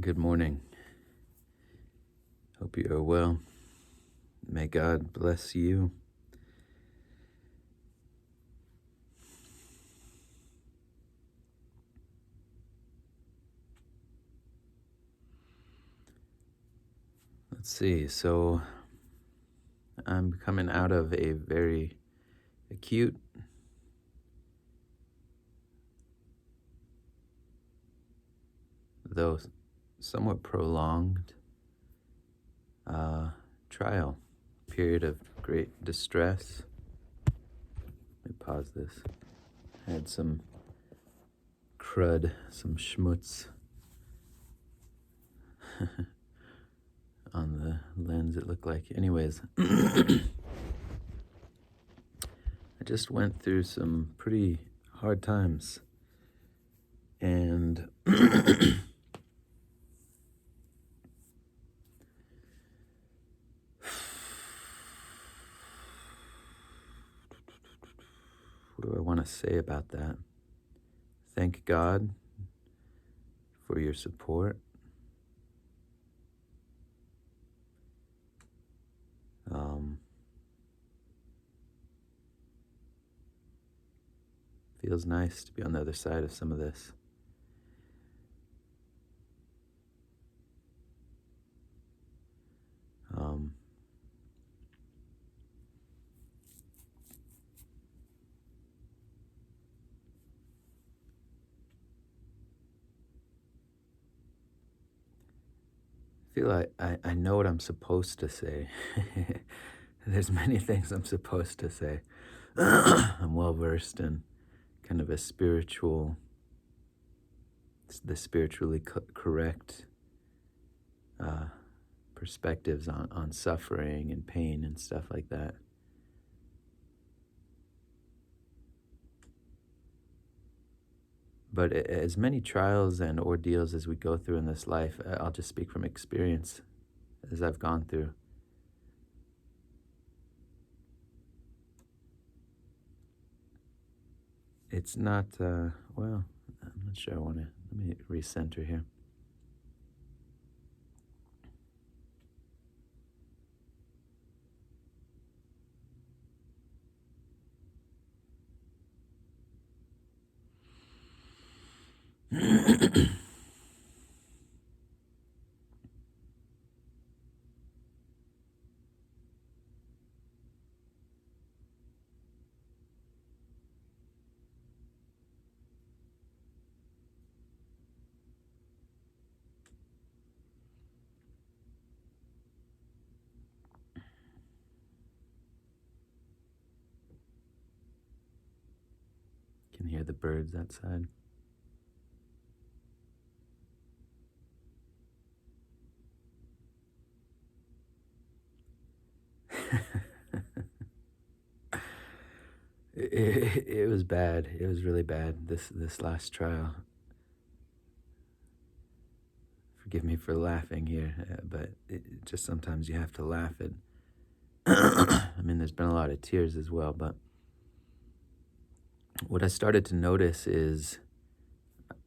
Good morning. Hope you are well. May God bless you. Let's see. So I'm coming out of a very acute, though somewhat prolonged, trial, period of great distress. Let me pause this. I had some crud, some schmutz on the lens, it looked like. Anyways, I just went through some pretty hard times. And what do I want to say about that? Thank God for your support. Feels nice to be on the other side of some of this. I feel like I know what I'm supposed to say. There's many things I'm supposed to say. I'm well versed in kind of the spiritually correct perspectives on suffering and pain and stuff like that. But as many trials and ordeals as we go through in this life, I'll just speak from experience as I've gone through. It's not, well, I'm not sure let me recenter here. Can hear the birds outside. It was bad. It was really bad, this last trial. Forgive me for laughing here, but just sometimes you have to laugh at. I mean, there's been a lot of tears as well, but what I started to notice is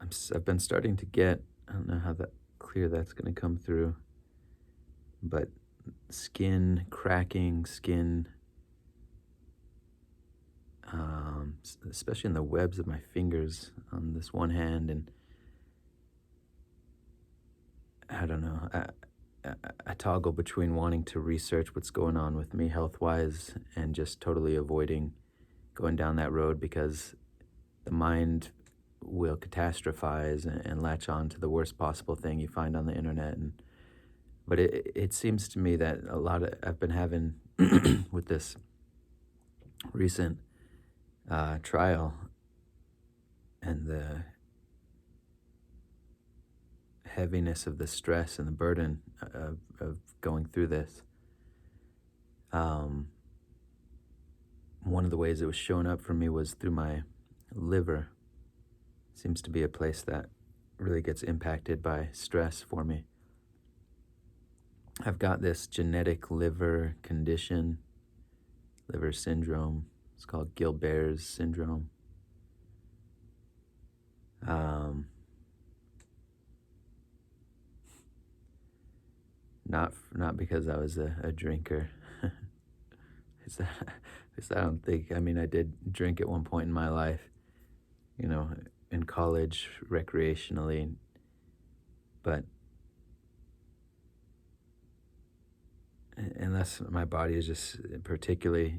I've been starting to get, I don't know how clear that's going to come through, but skin cracking, especially in the webs of my fingers on this one hand, and I don't know. I toggle between wanting to research what's going on with me health-wise and just totally avoiding going down that road because the mind will catastrophize and latch on to the worst possible thing you find on the internet. But it seems to me that a lot of I've been having with this recent trial and the heaviness of the stress and the burden of going through this. One of the ways it was showing up for me was through my liver. Seems to be a place that really gets impacted by stress for me. I've got this genetic liver condition, liver syndrome. It's called Gilbert's syndrome. not because I was a drinker. It's, it's, I don't think. I mean, I did drink at one point in my life, you know, in college, recreationally, but unless my body is just particularly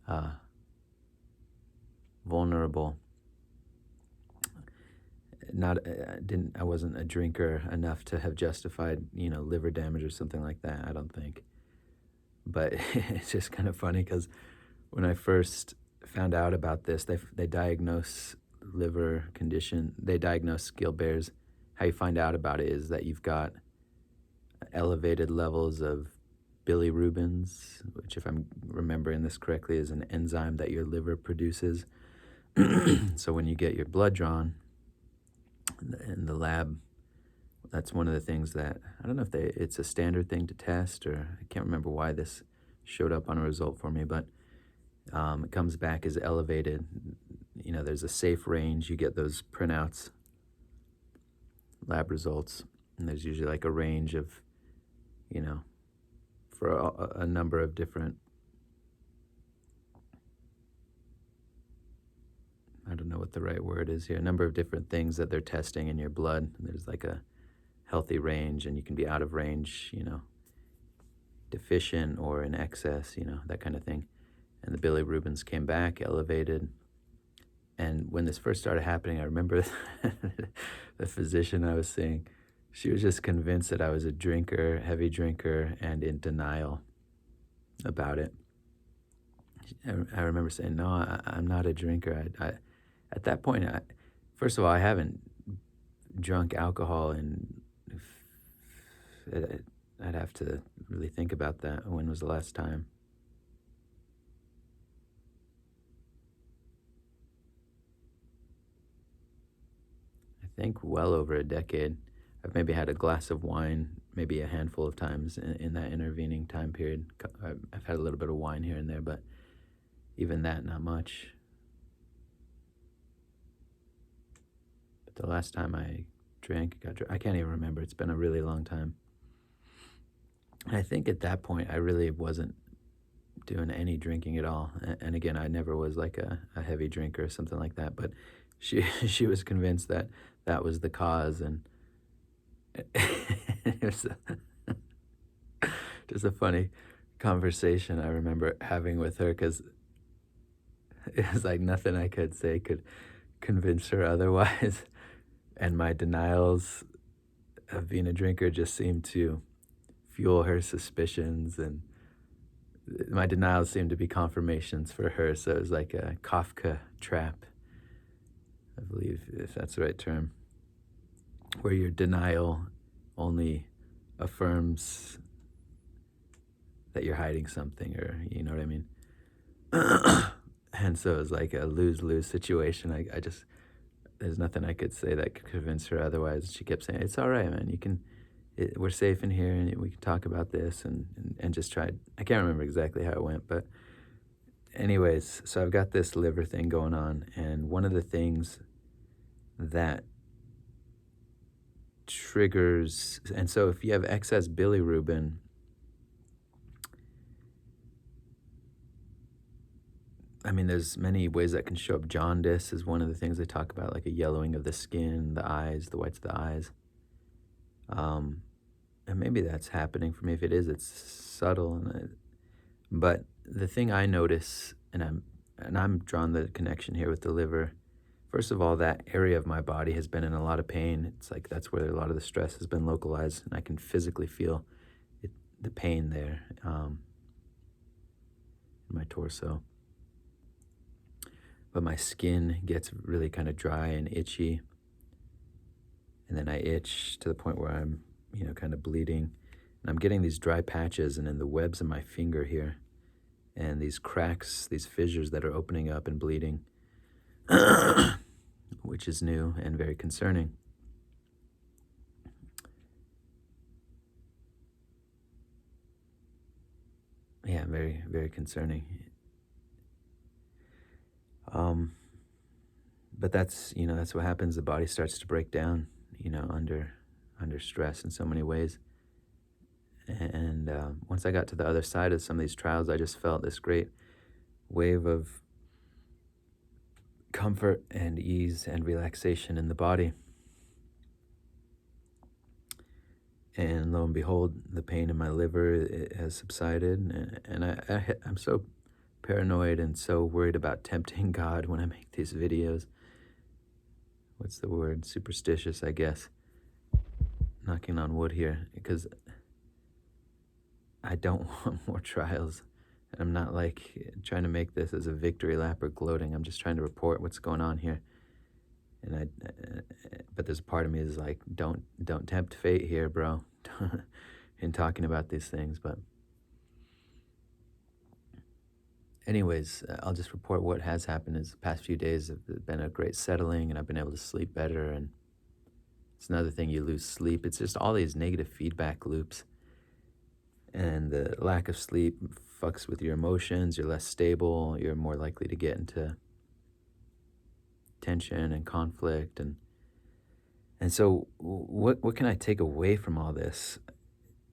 uh, vulnerable. Not didn't I wasn't a drinker enough to have justified, liver damage or something like that. I don't think. But it's just kind of funny because when I first found out about this, they diagnose liver condition. They diagnose Gilbert's. How you find out about it is that you've got elevated levels of bilirubins, which, if I'm remembering this correctly, is an enzyme that your liver produces. So when you get your blood drawn in the lab, that's one of the things that I don't know if it's a standard thing to test, or I can't remember why this showed up on a result for me, but it comes back as elevated. There's a safe range. You get those printouts, lab results, and there's usually like a range of, for a number of different, I don't know what the right word is here, a number of different things that they're testing in your blood. There's like a healthy range, and you can be out of range, deficient or in excess, that kind of thing. And the bilirubins came back elevated. And when this first started happening, I remember the physician I was seeing, she was just convinced that I was a drinker, heavy drinker, and in denial about it. I remember saying, no, I'm not a drinker. At that point, first of all, I haven't drunk alcohol in, I'd have to really think about that. When was the last time? I think well over a decade. I've maybe had a glass of wine, maybe a handful of times in that intervening time period. I've had a little bit of wine here and there, but even that, not much. But the last time I got drunk, I can't even remember. It's been a really long time. I think at that point, I really wasn't doing any drinking at all. And again, I never was like a heavy drinker or something like that. But she she was convinced that that was the cause, and it was just a funny conversation I remember having with her, because it was like nothing I could say could convince her otherwise. And my denials of being a drinker just seemed to fuel her suspicions, and my denials seemed to be confirmations for her. So it was like a Kafka trap, I believe, if that's the right term, where your denial only affirms that you're hiding something, or you know what I mean? And so it was like a lose-lose situation. I just, there's nothing I could say that could convince her otherwise. She kept saying, it's all right, man. We're safe in here, and we can talk about this, and just tried. I can't remember exactly how it went, but anyways, so I've got this liver thing going on, and one of the things that triggers, and so if you have excess bilirubin, I mean, there's many ways that can show up. Jaundice is one of the things they talk about, like a yellowing of the skin, the eyes, the whites of the eyes. And maybe that's happening for me. If it is, it's subtle. But the thing I notice, and I'm drawing the connection here with the liver. First of all, that area of my body has been in a lot of pain. It's like that's where a lot of the stress has been localized, and I can physically feel the pain there in my torso. But my skin gets really kind of dry and itchy, and then I itch to the point where I'm, kind of bleeding, and I'm getting these dry patches and in the webs of my finger here, and these cracks, these fissures that are opening up and bleeding, which is new and very concerning. Yeah, very, very concerning. But that's what happens. The body starts to break down, under stress in so many ways. And once I got to the other side of some of these trials, I just felt this great wave of comfort and ease and relaxation in the body. And lo and behold, the pain in my liver has subsided. And I'm so paranoid and so worried about tempting God when I make these videos. What's the word? Superstitious, I guess. Knocking on wood here, because I don't want more trials. I'm not like trying to make this as a victory lap or gloating. I'm just trying to report what's going on here. And but there's a part of me is like, don't tempt fate here, bro, in talking about these things. But anyways, I'll just report what has happened. Is the past few days have been a great settling, and I've been able to sleep better. And it's another thing, you lose sleep. It's just all these negative feedback loops, and the lack of sleep fucks with your emotions. You're less stable. You're more likely to get into tension and conflict. And so what can I take away from all this?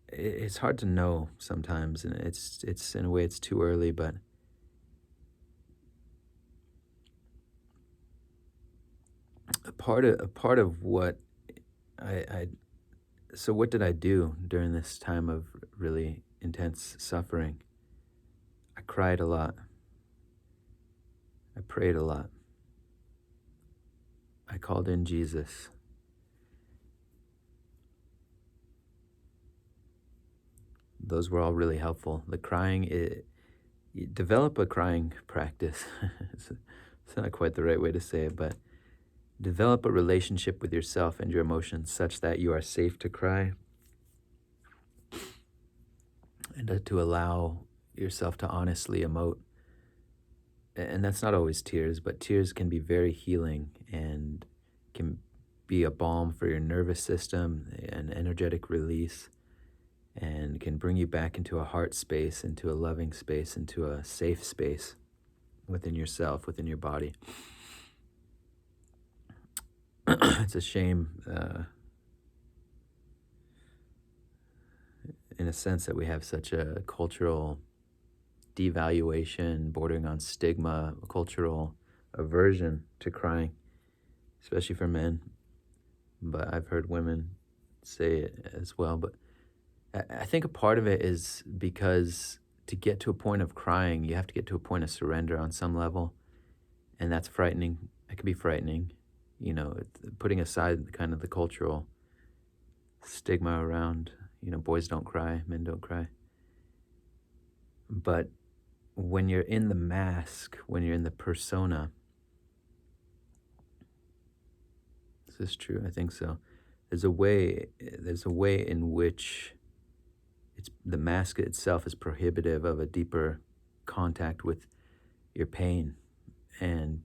It's hard to know sometimes, and it's in a way it's too early. But a part of what I so what did I do during this time of really intense suffering? I cried a lot. I prayed a lot. I called in Jesus. Those were all really helpful. The crying, you develop a crying practice. It's not quite the right way to say it, but develop a relationship with yourself and your emotions such that you are safe to cry, and to allow yourself to honestly emote. And that's not always tears, but tears can be very healing and can be a balm for your nervous system, an energetic release, and can bring you back into a heart space, into a loving space, into a safe space within yourself, within your body. It's a shame, in a sense, that we have such a cultural devaluation, bordering on stigma, a cultural aversion to crying, especially for men. But I've heard women say it as well. But I think a part of it is because to get to a point of crying, you have to get to a point of surrender on some level. And that's frightening. It can be frightening, putting aside kind of the cultural stigma around, boys don't cry, men don't cry. But when you're in the mask, when you're in the persona, is this true? I think so. There's a way in which the mask itself is prohibitive of a deeper contact with your pain. And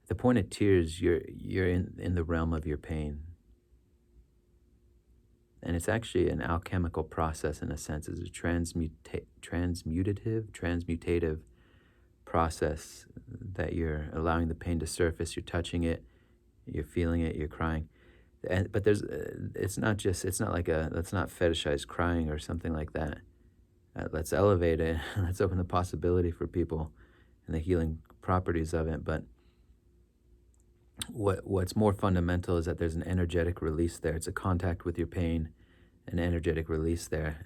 at the point of tears, you're in the realm of your pain. And it's actually an alchemical process in a sense. It's a transmutative process that you're allowing the pain to surface. You're touching it, you're feeling it, you're crying. But it's not like let's not fetishize crying or something like that. Let's elevate it. Let's open the possibility for people and the healing properties of it. But what's more fundamental is that there's an energetic release there. It's a contact with your pain, an energetic release there.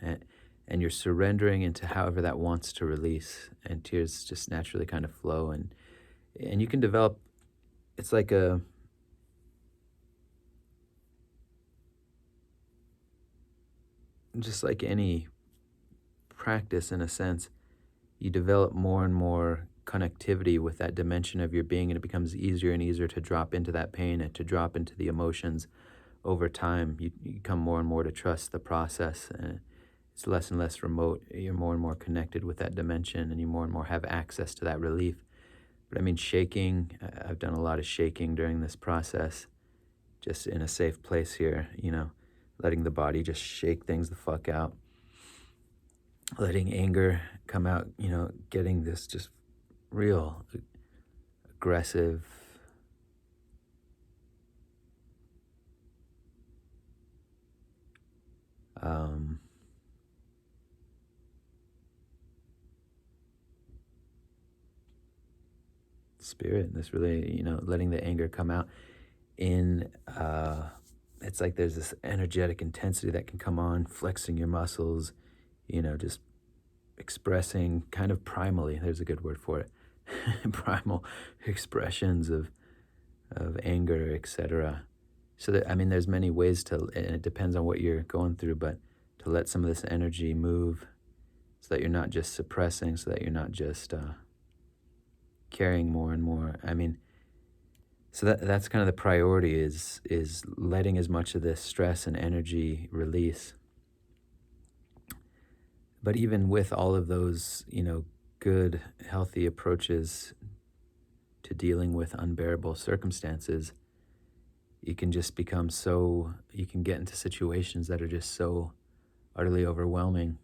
And you're surrendering into however that wants to release. And tears just naturally kind of flow. And you can develop, it's like just like any practice in a sense, you develop more and more connectivity with that dimension of your being, and it becomes easier and easier to drop into that pain and to drop into the emotions over time. You come more and more to trust the process, and it's less and less remote. You're more and more connected with that dimension, and you more and more have access to that relief. But I mean, shaking, I've done a lot of shaking during this process, just in a safe place here, letting the body just shake things the fuck out, letting anger come out, getting this just real aggressive, spirit, this really, letting the anger come out in, it's like there's this energetic intensity that can come on, flexing your muscles, just expressing kind of primally, there's a good word for it, primal expressions of anger, etc. So that, I mean, there's many ways to, and it depends on what you're going through, but to let some of this energy move so that you're not just suppressing, so that you're not just carrying more and more. I mean, so that's kind of the priority is letting as much of this stress and energy release. But even with all of those, good, healthy approaches to dealing with unbearable circumstances, you can just become so, you can get into situations that are just so utterly overwhelming.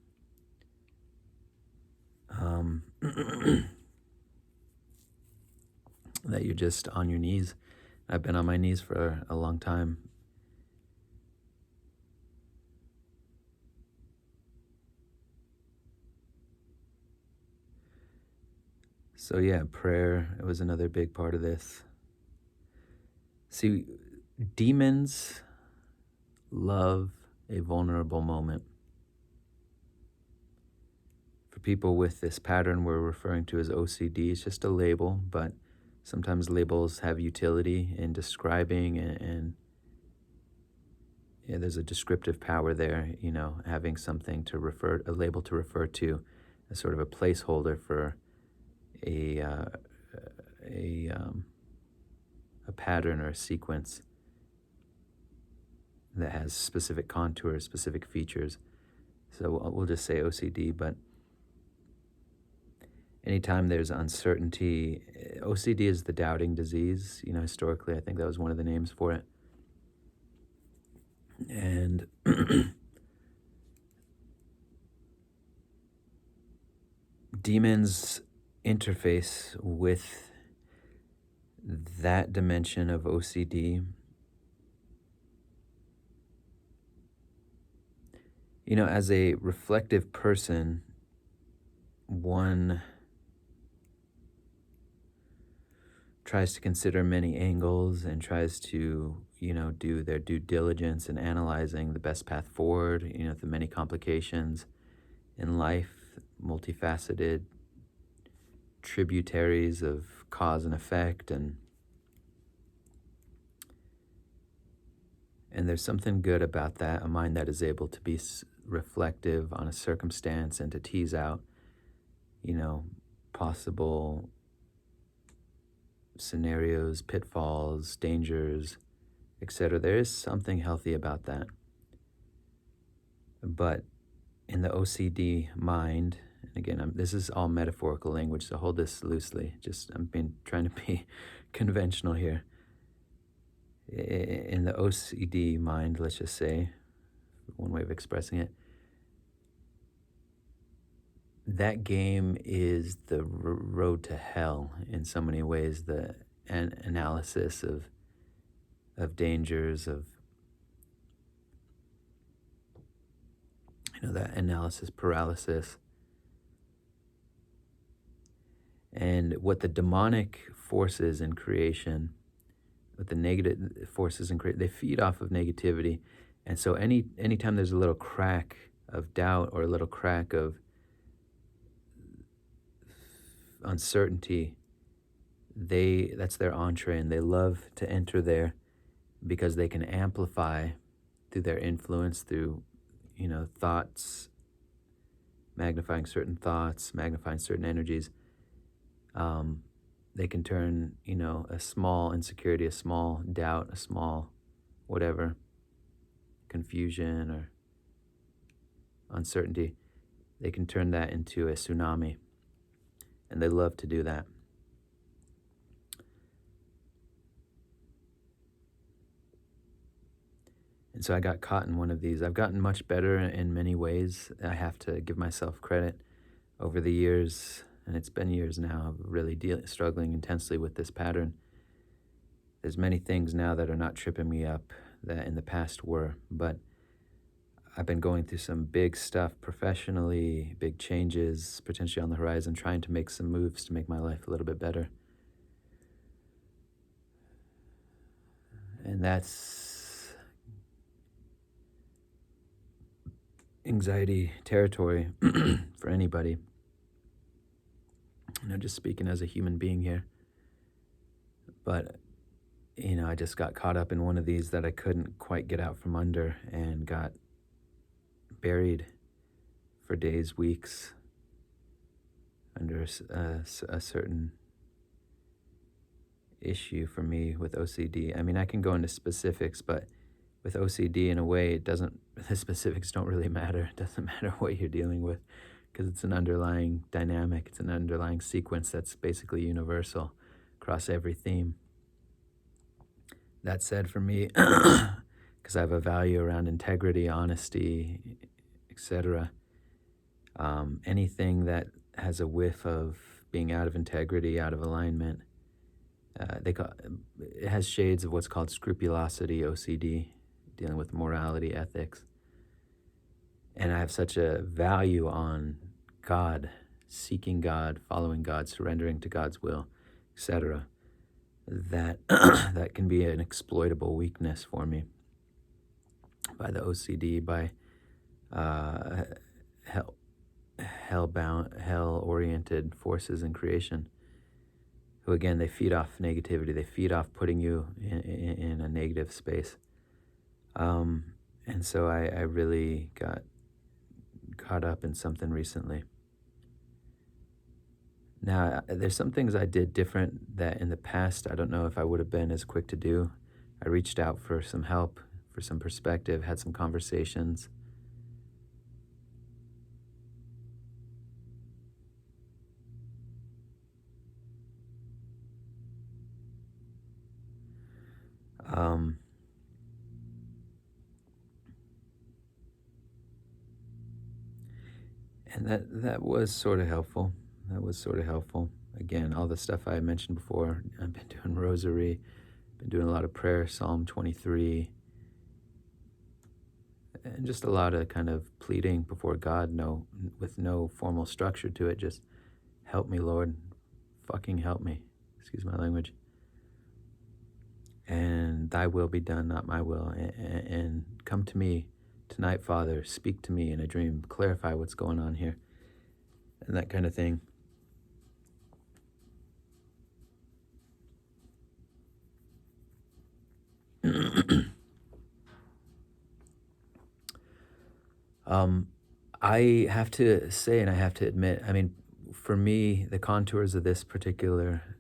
That you're just on your knees. I've been on my knees for a long time. So yeah, prayer, it was another big part of this. See, demons love a vulnerable moment. For people with this pattern we're referring to as OCD, it's just a label, but sometimes labels have utility in describing and yeah, there's a descriptive power there, having something to refer, a label to refer to as sort of a placeholder for a uh, a a pattern or a sequence that has specific contours, specific features. So we'll just say OCD, but anytime there's uncertainty, OCD is the doubting disease. Historically, I think that was one of the names for it. And demons interface with that dimension of OCD. As a reflective person, one tries to consider many angles and tries to, do their due diligence in analyzing the best path forward, the many complications in life, multifaceted tributaries of cause and effect, and there's something good about that, a mind that is able to be reflective on a circumstance and to tease out, possible scenarios, pitfalls, dangers, etc. There is something healthy about that. But in the OCD mind, and again, this is all metaphorical language, so hold this loosely. Trying to be conventional here. In the OCD mind, let's just say, one way of expressing it, that game is the road to hell in so many ways. The analysis of dangers, of that analysis paralysis, and what the demonic forces in creation, what the negative forces in creation, they feed off of negativity. And so anytime there's a little crack of doubt or a little crack of uncertainty, that's their entree, and they love to enter there because they can amplify through their influence, through thoughts, magnifying certain thoughts, magnifying certain energies. They can turn a small insecurity, a small doubt, a small whatever, confusion or uncertainty, they can turn that into a tsunami, and they love to do that. And so I got caught in one of these. I've gotten much better in many ways. I have to give myself credit over the years, and it's been years now of really struggling intensely with this pattern. There's many things now that are not tripping me up that in the past were, but I've been going through some big stuff professionally, big changes potentially on the horizon, trying to make some moves to make my life a little bit better. And that's anxiety territory for anybody. Just speaking as a human being here. But, I just got caught up in one of these that I couldn't quite get out from under and got buried for days, weeks under a certain issue for me with OCD. I mean, I can go into specifics, but with OCD, in a way, the specifics don't really matter. It doesn't matter what you're dealing with because it's an underlying dynamic. It's an underlying sequence that's basically universal across every theme. That said, for me, because I have a value around integrity, honesty, etc., anything that has a whiff of being out of integrity, out of alignment, it has shades of what's called scrupulosity, OCD, dealing with morality, ethics. And I have such a value on God, seeking God, following God, surrendering to God's will, etc., that that can be an exploitable weakness for me by the OCD, by hell-oriented forces in creation, who again, they feed off negativity. They feed off putting you in a negative space. And so I really got caught up in something recently. Now, there's some things I did different that in the past, I don't know if I would have been as quick to do. I reached out for some help, for some perspective, had some conversations. And that was sort of helpful. That was sort of helpful. Again, all the stuff I mentioned before. I've been doing rosary, been doing a lot of prayer, Psalm 23, and just a lot of kind of pleading before God, with no formal structure to it. Just help me, Lord. Fucking help me. Excuse my language. And thy will be done, not my will. And come to me tonight, Father. Speak to me in a dream. Clarify what's going on here. And that kind of thing. I have to say, and I have to admit, I mean, for me, the contours of this particular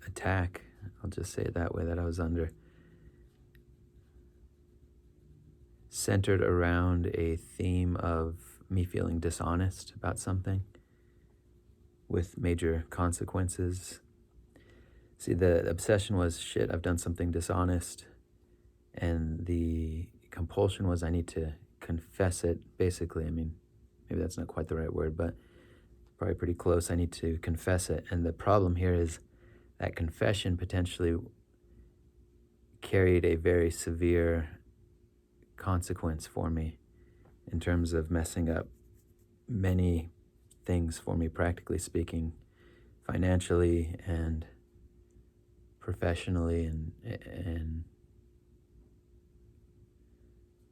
attack, I'll just say it that way, that I was under, centered around a theme of me feeling dishonest about something with major consequences. See, the obsession was, shit, I've done something dishonest. And the compulsion was, I need to confess it, basically. I mean, maybe that's not quite the right word, but probably pretty close. I need to confess it. And the problem here is that confession potentially carried a very severe consequence for me in terms of messing up many things for me, practically speaking, financially and professionally, and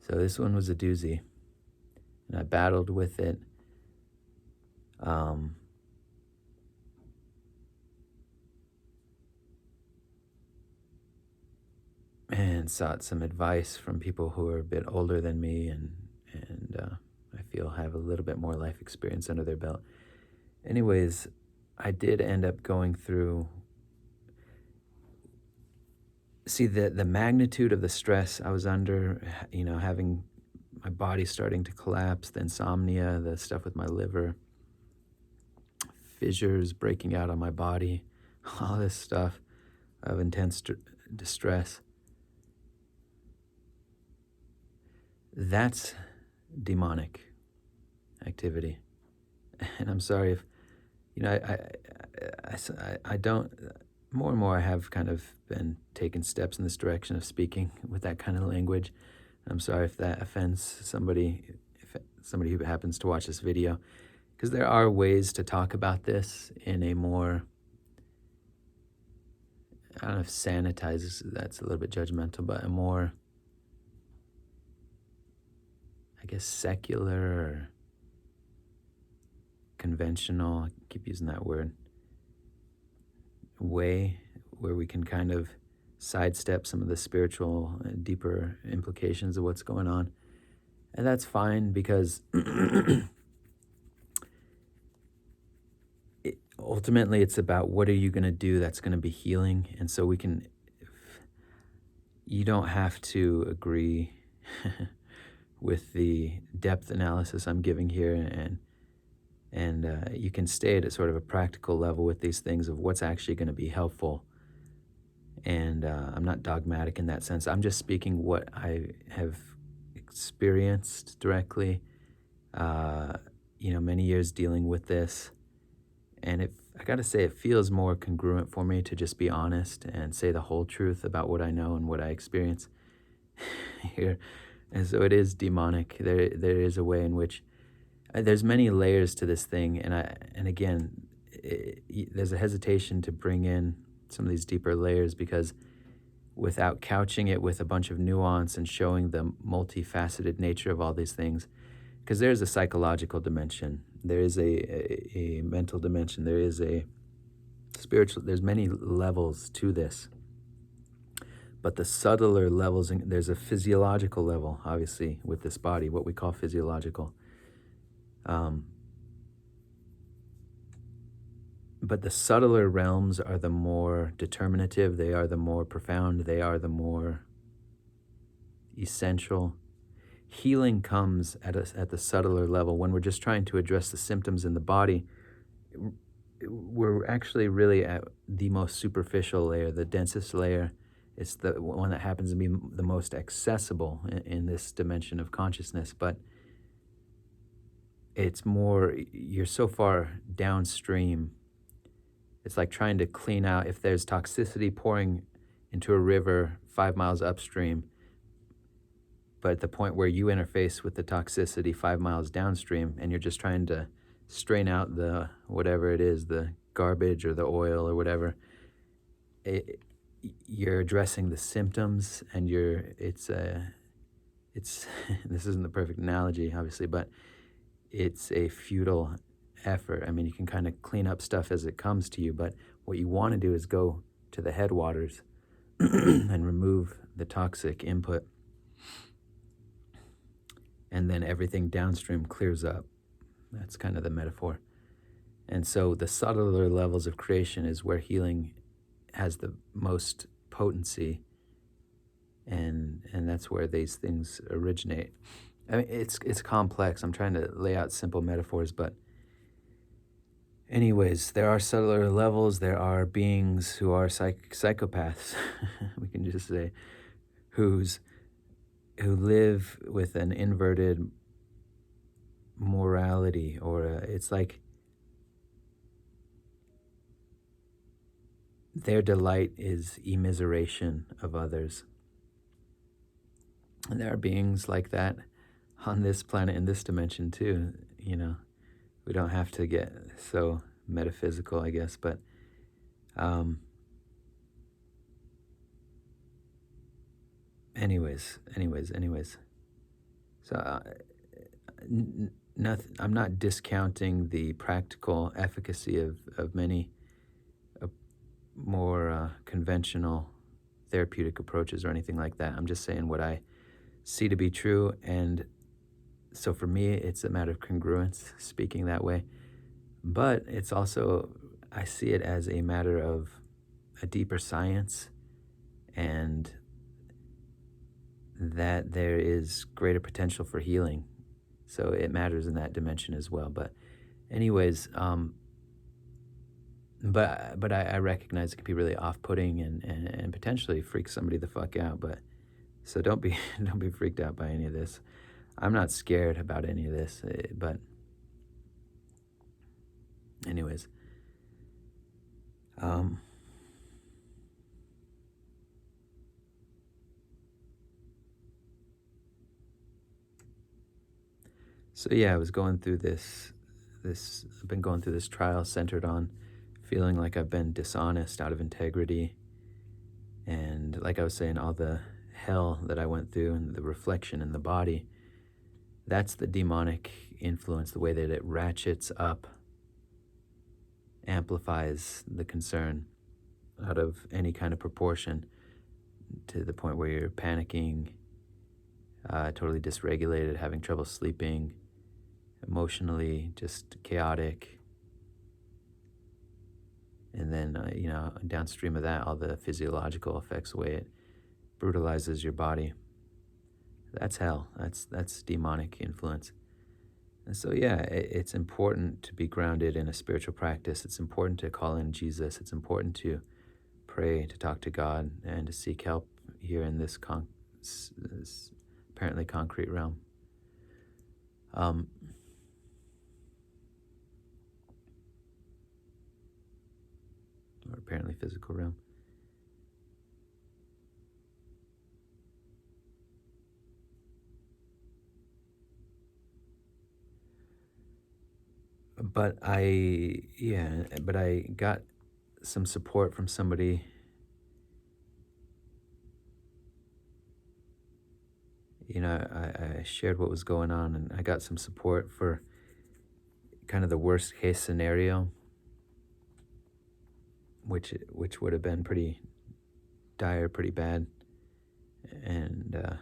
so this one was a doozy, and I battled with it. And sought some advice from people who are a bit older than me, and I feel have a little bit more life experience under their belt. Anyways, I did end up going through. See, the magnitude of the stress I was under, having my body starting to collapse, the insomnia, the stuff with my liver, fissures breaking out on my body, all this stuff of intense distress. That's demonic activity. And I'm sorry if, I don't, more and more I have kind of been taking steps in this direction of speaking with that kind of language. I'm sorry if that offends somebody who happens to watch this video, because there are ways to talk about this in a more I don't know if sanitizes, that's a little bit judgmental, but a more, I guess, secular or conventional, I keep using that word, way where we can kind of sidestep some of the spiritual, deeper implications of what's going on. And that's fine because ultimately it's about what are you going to do that's going to be healing. And so you don't have to agree with the depth analysis I'm giving here, and you can stay at a sort of a practical level with these things of what's actually going to be helpful. And I'm not dogmatic in that sense. I'm just speaking what I have experienced directly, many years dealing with this. And I got to say, it feels more congruent for me to just be honest and say the whole truth about what I know and what I experience here. And so it is demonic. There is a way in which there's many layers to this thing, and again, there's a hesitation to bring in some of these deeper layers because without couching it with a bunch of nuance and showing the multifaceted nature of all these things, because there's a psychological dimension, there is a mental dimension, there is a spiritual, there's many levels to this. But the subtler levels, there's a physiological level, obviously, with this body, what we call physiological. But the subtler realms are the more determinative, they are the more profound, they are the more essential. Healing comes at the subtler level. When we're just trying to address the symptoms in the body, we're actually really at the most superficial layer, the densest layer. It's the one that happens to be the most accessible in this dimension of consciousness, but it's more, you're so far downstream. It's like trying to clean out, if there's toxicity pouring into a river 5 miles upstream, but at the point where you interface with the toxicity 5 miles downstream and you're just trying to strain out the, whatever it is, the garbage or the oil or whatever, you're addressing the symptoms, and it's this isn't the perfect analogy, obviously, but it's a futile effort. I mean, you can kind of clean up stuff as it comes to you, but what you want to do is go to the headwaters and remove the toxic input, and then everything downstream clears up. That's kind of the metaphor. And so the subtler levels of creation is where healing has the most potency, and that's where these things originate. I mean, it's complex. I'm trying to lay out simple metaphors, but anyways, there are subtler levels. There are beings who are psychopaths, we can just say, who live with an inverted morality, or it's like their delight is immiseration of others. And there are beings like that on this planet, in this dimension too. We don't have to get so metaphysical, I guess, but anyways. So I'm not discounting the practical efficacy of many more conventional therapeutic approaches or anything like that. I'm just saying what I see to be true, and so for me, it's a matter of congruence, speaking that way. But it's also, I see it as a matter of a deeper science, and that there is greater potential for healing. So it matters in that dimension as well. But anyways, but I recognize it can be really off-putting and potentially freak somebody the fuck out. But so don't be freaked out by any of this. I'm not scared about any of this, but anyways. So yeah, I was going through this, I've been going through this trial centered on feeling like I've been dishonest out of integrity, And like I was saying, all the hell that I went through and the reflection in the body, that's the demonic influence, the way that it ratchets up, amplifies the concern out of any kind of proportion to the point where you're panicking, totally dysregulated, having trouble sleeping, emotionally just chaotic. And then, downstream of that, all the physiological effects, the way it brutalizes your body. That's hell. That's demonic influence. And so, yeah, it's important to be grounded in a spiritual practice. It's important to call in Jesus. It's important to pray, to talk to God, and to seek help here in this apparently concrete realm. Um, or apparently physical realm. But I got some support from somebody. I shared what was going on, and I got some support for kind of the worst case scenario, which would have been pretty dire, pretty bad. And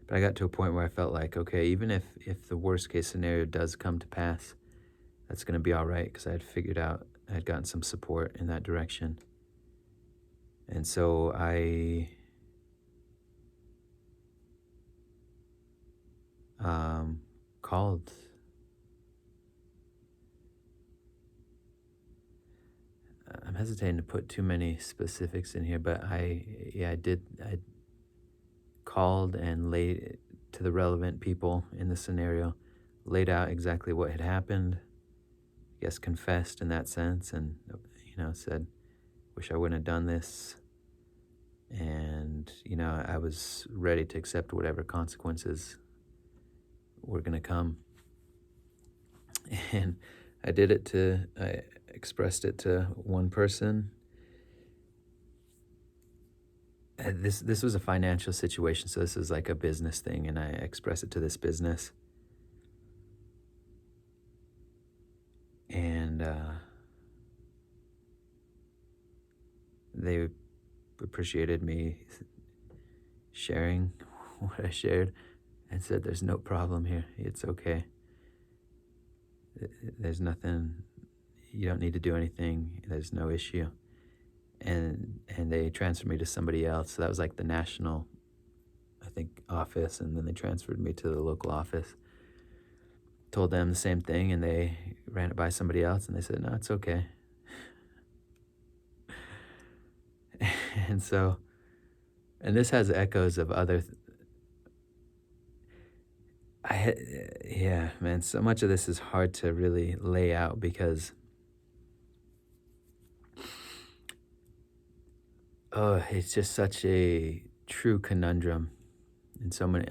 but I got to a point where I felt like, okay, even if the worst case scenario does come to pass, that's going to be all right, because I had gotten some support in that direction. And so I called. I'm hesitating to put too many specifics in here, but I called and laid to the relevant people in the scenario, laid out exactly what had happened, I guess confessed in that sense, and said, wish I wouldn't have done this. And I was ready to accept whatever consequences were going to come. And I expressed it to one person. This was a financial situation, so this is like a business thing, and I expressed it to this business. And they appreciated me sharing what I shared and said, there's no problem here. It's okay. There's nothing, you don't need to do anything. There's no issue. And they transferred me to somebody else. So that was like the national, I think, office. And then they transferred me to the local office. Told them the same thing, and they ran it by somebody else, and they said, no, it's okay. And so, and this has echoes of other, yeah, man, so much of this is hard to really lay out, because it's just such a true conundrum in so many